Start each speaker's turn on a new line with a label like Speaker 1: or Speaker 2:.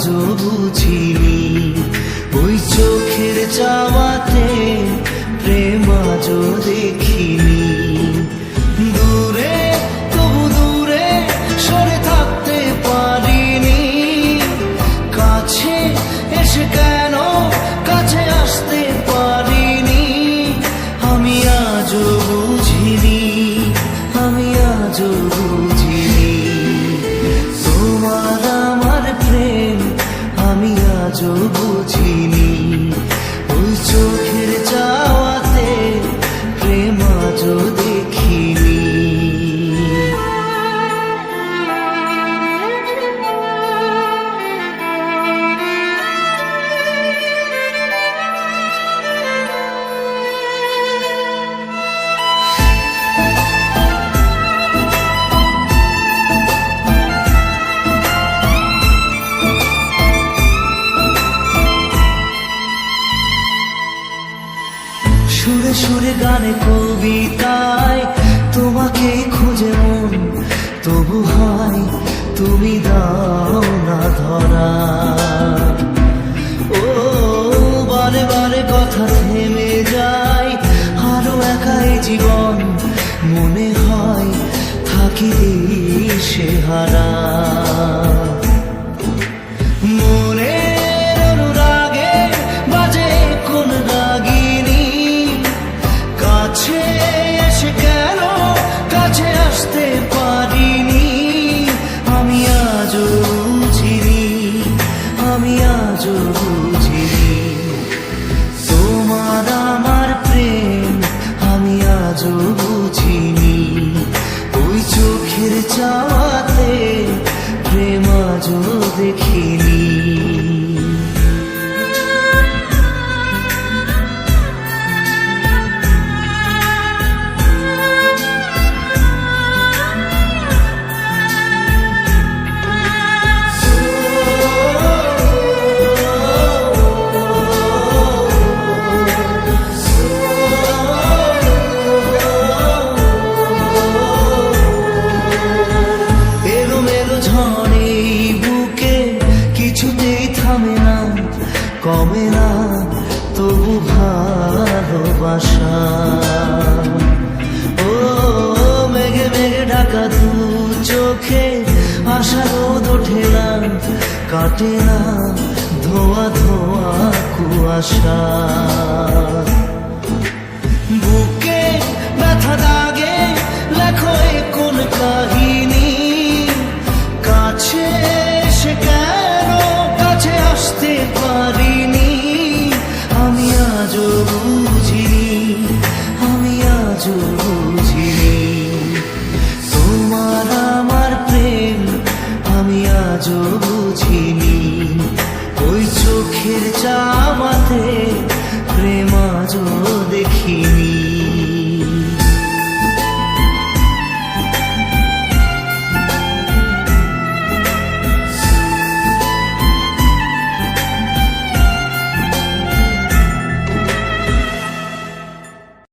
Speaker 1: আজও বুঝিনি, ওই চোখের চাওয়াতে প্রেম আজও দেখিনি। দূরে তবু দূরে সরে থাকতে পারিনি, কাছে এসে কেন কাছে আসতে পারিনি। আমি আজও বুঝিনি, আমি আজও বুঝিনি, তোমার আমার প্রেম আমি আজও বুঝিনি। ওই চোখের চাওয়াতে প্রেম আজও দেখিনি। সুরে সুরে গানে কবিতায় তোমাকে খুঁজে মন, তবু হয় তুমি দাও না ধরা। ও বারে বারে কথা থেমে যায়, আরো একাই জীবন মনে হয় থাকি সে হারা। মনের অনুরাগে বাজে কোন রাগিনী, কাছে এসে কেন কাছে আসতে পারিনি। আমি আজও বুঝিনি, আমি আজও বুঝিনি, তোমার আমার প্রেম আমি আজও বুঝিনি। ওই চোখের চাওয়াতে প্রেম আজও দেখিনি। ঝড়ে বুকে কিছুতেই থামে না, কমে না তবু ভালোবাসা। ও মেঘে মেঘে ঢাকা দু চোখে আশা রোদ ওঠে না, কাটে না ধোয়া ধোয়া কুয়াশা। বুকে ব্যথা দাগে লেখো কোন কাহিনী, কাছে এসে কেন কাছে আসতে পারিনি। আমি আজও বুঝিনি, আমি আজও বুঝিনি, তোমার আমার প্রেম আমি আজও